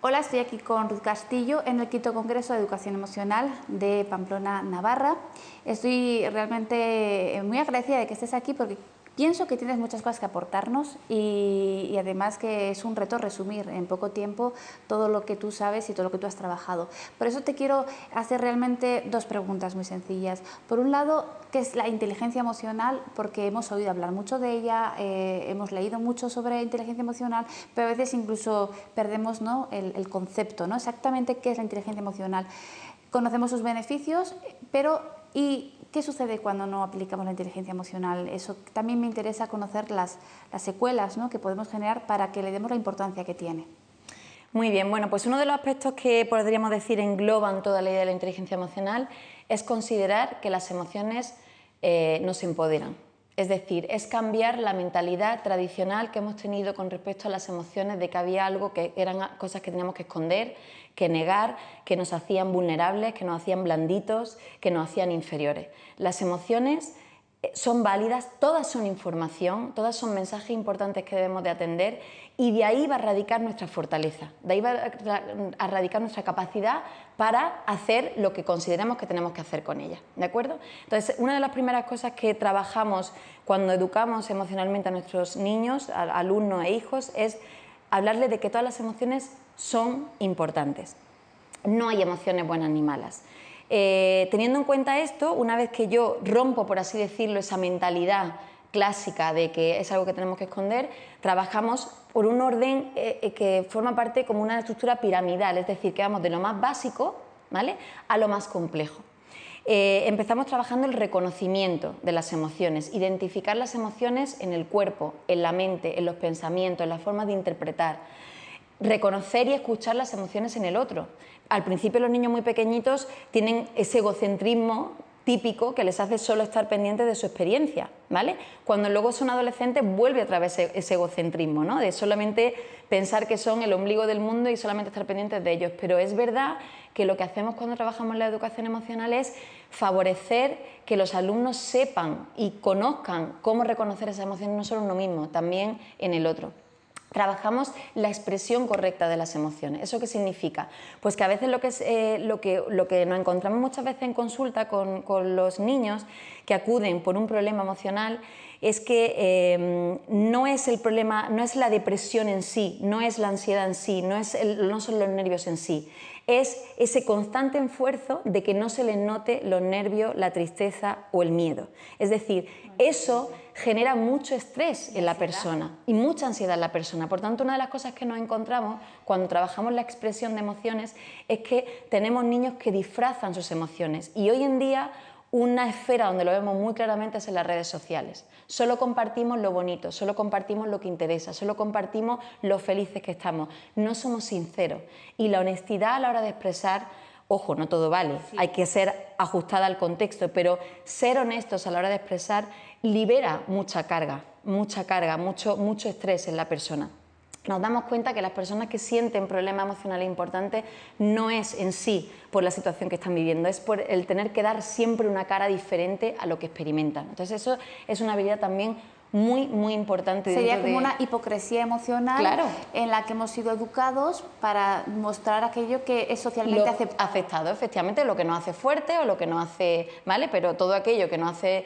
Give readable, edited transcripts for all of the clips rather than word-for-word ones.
Hola, estoy aquí con Ruth Castillo en el quinto Congreso de Educación Emocional de Pamplona, Navarra. Estoy realmente muy agradecida de que estés aquí porque pienso que tienes muchas cosas que aportarnos y además que es un reto resumir en poco tiempo todo lo que tú sabes y todo lo que tú has trabajado. Por eso te quiero hacer realmente dos preguntas muy sencillas. Por un lado, ¿qué es la inteligencia emocional? Porque hemos oído hablar mucho de ella, hemos leído mucho sobre inteligencia emocional, pero a veces incluso perdemos, ¿no?, el concepto, ¿no? Exactamente qué es la inteligencia emocional. Conocemos sus beneficios, pero ¿y qué sucede cuando no aplicamos la inteligencia emocional? Eso también me interesa conocer las secuelas, ¿no?, que podemos generar para que le demos la importancia que tiene. Muy bien, bueno, pues uno de los aspectos que podríamos decir engloban toda la idea de la inteligencia emocional es considerar que las emociones nos empoderan. Es decir, es cambiar la mentalidad tradicional que hemos tenido con respecto a las emociones, de que había algo que eran cosas que teníamos que esconder, que negar, que nos hacían vulnerables, que nos hacían blanditos, que nos hacían inferiores. Las emociones son válidas, todas son información, todas son mensajes importantes que debemos de atender y de ahí va a radicar nuestra fortaleza, de ahí va a radicar nuestra capacidad para hacer lo que consideremos que tenemos que hacer con ellas, ¿de acuerdo? Entonces, una de las primeras cosas que trabajamos cuando educamos emocionalmente a nuestros niños, a alumnos e hijos, es hablarles de que todas las emociones son importantes. No hay emociones buenas ni malas. Teniendo en cuenta esto, una vez que yo rompo, por así decirlo, esa mentalidad clásica de que es algo que tenemos que esconder, trabajamos por un orden que forma parte como una estructura piramidal, es decir, que vamos de lo más básico, ¿vale?, a lo más complejo. Empezamos trabajando el reconocimiento de las emociones, identificar las emociones en el cuerpo, en la mente, en los pensamientos, en la forma de interpretar. Reconocer y escuchar las emociones en el otro. Al principio los niños muy pequeñitos tienen ese egocentrismo típico que les hace solo estar pendientes de su experiencia, ¿vale? Cuando luego son adolescentes vuelve otra vez ese egocentrismo, ¿no?, de solamente pensar que son el ombligo del mundo y solamente estar pendientes de ellos. Pero es verdad que lo que hacemos cuando trabajamos en la educación emocional es favorecer que los alumnos sepan y conozcan cómo reconocer esas emociones no solo en uno mismo, también en el otro. Trabajamos la expresión correcta de las emociones. ¿Eso qué significa? Pues que a veces lo que nos encontramos muchas veces en consulta con los niños que acuden por un problema emocional es que no es el problema, no es la depresión en sí, no es la ansiedad en sí, no son los nervios en sí, es ese constante esfuerzo de que no se les note los nervios, la tristeza o el miedo. Es decir, eso genera mucho estrés en la persona y mucha ansiedad en la persona. Por tanto, una de las cosas que nos encontramos cuando trabajamos la expresión de emociones es que tenemos niños que disfrazan sus emociones y hoy en día una esfera donde lo vemos muy claramente es en las redes sociales. Solo compartimos lo bonito, solo compartimos lo que interesa, solo compartimos lo felices que estamos. No somos sinceros y la honestidad a la hora de expresar, ojo, no todo vale, sí, hay que ser ajustada al contexto, pero ser honestos a la hora de expresar libera mucha carga, mucho estrés en la persona. Nos damos cuenta que las personas que sienten problemas emocionales importantes no es en sí por la situación que están viviendo, es por el tener que dar siempre una cara diferente a lo que experimentan. Entonces eso es una habilidad también muy importante. Sería como una hipocresía emocional, claro, en la que hemos sido educados para mostrar aquello que es socialmente aceptado, efectivamente, lo que nos hace fuerte o lo que nos hace, ¿vale? Pero todo aquello que nos hace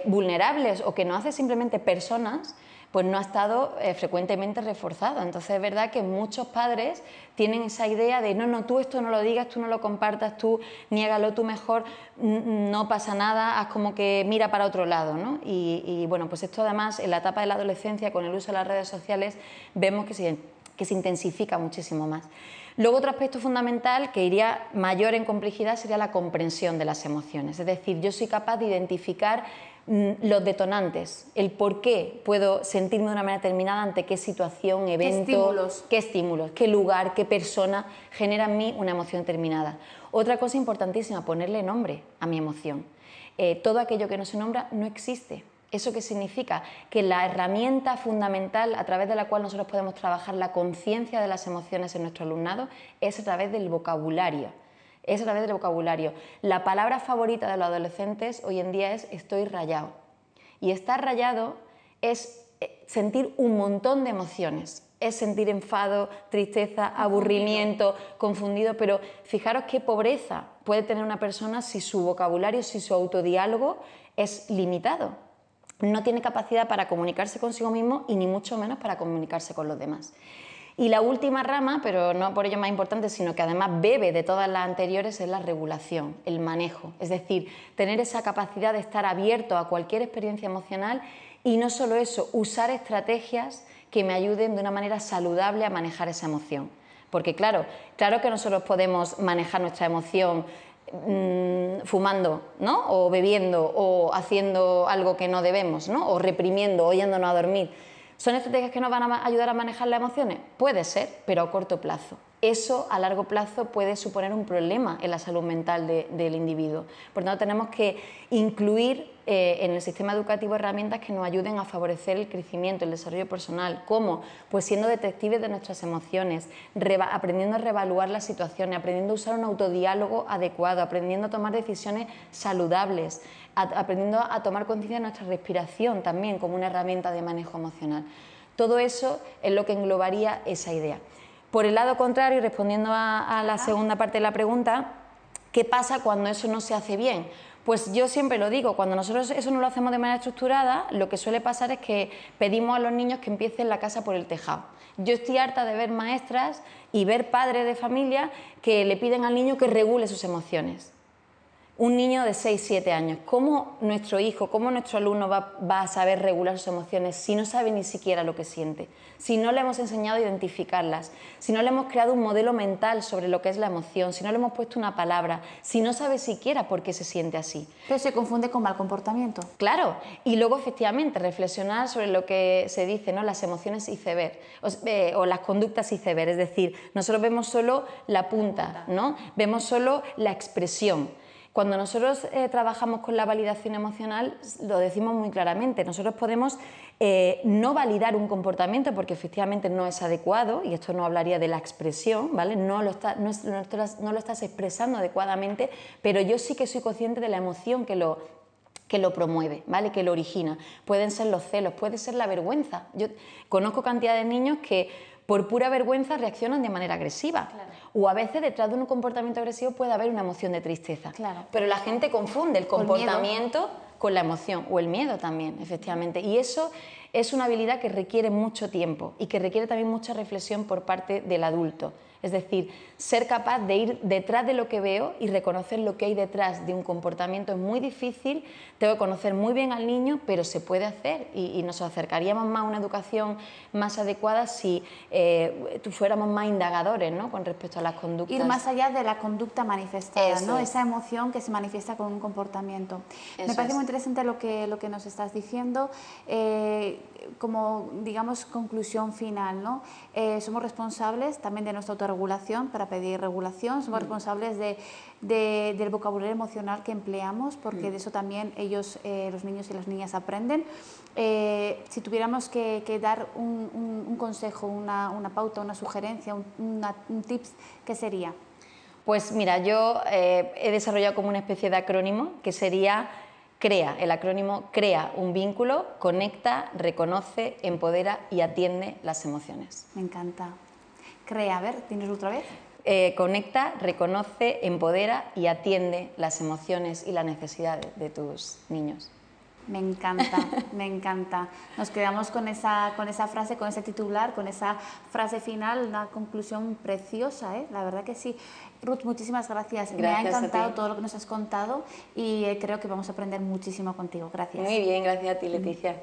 vulnerables o que nos hace simplemente personas, pues no ha estado frecuentemente reforzado. Entonces es verdad que muchos padres tienen esa idea de no, tú esto no lo digas, tú no lo compartas, tú niégalo, tú mejor, no pasa nada, haz como que mira para otro lado, ¿no? Y bueno, pues esto además en la etapa de la adolescencia con el uso de las redes sociales vemos que se intensifica muchísimo más. Luego otro aspecto fundamental que iría mayor en complejidad sería la comprensión de las emociones, es decir, yo soy capaz de identificar los detonantes, el por qué puedo sentirme de una manera determinada ante qué situación, evento, qué estímulos, qué lugar, qué persona genera en mí una emoción determinada. Otra cosa importantísima, ponerle nombre a mi emoción. Todo aquello que no se nombra no existe. ¿Eso qué significa? Que la herramienta fundamental a través de la cual nosotros podemos trabajar la conciencia de las emociones en nuestro alumnado es a través del vocabulario. Es a través del vocabulario. La palabra favorita de los adolescentes hoy en día es estoy rayado. Y estar rayado es sentir un montón de emociones. es sentir enfado, tristeza, aburrimiento, confundido, pero fijaros qué pobreza puede tener una persona si su vocabulario, si su autodiálogo es limitado. No tiene capacidad para comunicarse consigo mismo y ni mucho menos para comunicarse con los demás. Y la última rama, pero no por ello más importante, sino que además bebe de todas las anteriores, es la regulación, el manejo. Es decir, tener esa capacidad de estar abierto a cualquier experiencia emocional y no solo eso, usar estrategias que me ayuden de una manera saludable a manejar esa emoción. Porque claro que nosotros podemos manejar nuestra emoción fumando, ¿no? O bebiendo, o haciendo algo que no debemos, ¿no? O reprimiendo, o yéndonos a dormir. ¿Son estrategias que nos van a ayudar a manejar las emociones? Puede ser, pero a corto plazo. Eso a largo plazo puede suponer un problema en la salud mental del individuo. Por lo tanto, tenemos que incluir en el sistema educativo herramientas que nos ayuden a favorecer el crecimiento, el desarrollo personal. ¿Cómo? Pues siendo detectives de nuestras emociones, aprendiendo a reevaluar las situaciones, aprendiendo a usar un autodiálogo adecuado, aprendiendo a tomar decisiones saludables, aprendiendo a tomar conciencia de nuestra respiración también como una herramienta de manejo emocional. Todo eso es lo que englobaría esa idea. Por el lado contrario, y respondiendo a la segunda parte de la pregunta, ¿qué pasa cuando eso no se hace bien? Pues yo siempre lo digo, cuando nosotros eso no lo hacemos de manera estructurada, lo que suele pasar es que pedimos a los niños que empiecen la casa por el tejado. Yo estoy harta de ver maestras y ver padres de familia que le piden al niño que regule sus emociones. Un niño de 6-7 años, ¿cómo nuestro hijo, cómo nuestro alumno va a saber regular sus emociones si no sabe ni siquiera lo que siente? Si no le hemos enseñado a identificarlas, si no le hemos creado un modelo mental sobre lo que es la emoción, si no le hemos puesto una palabra, si no sabe siquiera por qué se siente así. Pero se confunde con mal comportamiento. Claro, y luego efectivamente reflexionar sobre lo que se dice, ¿no? Las emociones iceberg o las conductas iceberg, es decir, nosotros vemos solo la punta, ¿no? Vemos solo la expresión. Cuando nosotros trabajamos con la validación emocional, lo decimos muy claramente, nosotros podemos no validar un comportamiento porque efectivamente no es adecuado, y esto no hablaría de la expresión, ¿vale? No lo estás expresando adecuadamente, pero yo sí que soy consciente de la emoción que lo promueve, ¿vale? Que lo origina. Pueden ser los celos, puede ser la vergüenza. Yo conozco cantidad de niños que por pura vergüenza reaccionan de manera agresiva. Claro. O a veces detrás de un comportamiento agresivo puede haber una emoción de tristeza. Claro. Pero la gente confunde el comportamiento con la emoción, o el miedo también, efectivamente. Y eso es una habilidad que requiere mucho tiempo y que requiere también mucha reflexión por parte del adulto. Es decir, ser capaz de ir detrás de lo que veo y reconocer lo que hay detrás de un comportamiento es muy difícil. Tengo que conocer muy bien al niño, pero se puede hacer y nos acercaríamos más a una educación más adecuada si fuéramos más indagadores, ¿no? Con respecto a las conductas. Ir más allá de la conducta manifestada, Eso ¿no? es. Esa emoción que se manifiesta con un comportamiento. Me parece muy interesante lo que nos estás diciendo. Como, digamos, conclusión final, ¿no? Somos responsables también de nuestra autorregulación para pedir regulación, somos responsables del vocabulario emocional que empleamos, porque de eso también ellos, los niños y las niñas aprenden. Si tuviéramos que dar un consejo, una pauta, una sugerencia, un tips, ¿qué sería? Pues mira, yo he desarrollado como una especie de acrónimo que sería CREA, el acrónimo CREA, un vínculo, conecta, reconoce, empodera y atiende las emociones. Me encanta. CREA, a ver, ¿tienes otra vez? Conecta, reconoce, empodera y atiende las emociones y las necesidades de tus niños. Me encanta, me encanta. Nos quedamos con esa frase, con ese titular, con esa frase final, una conclusión preciosa, ¿eh? La verdad que sí. Ruth, muchísimas gracias. Me ha encantado todo lo que nos has contado y creo que vamos a aprender muchísimo contigo. Gracias. Muy bien, gracias a ti, Leticia.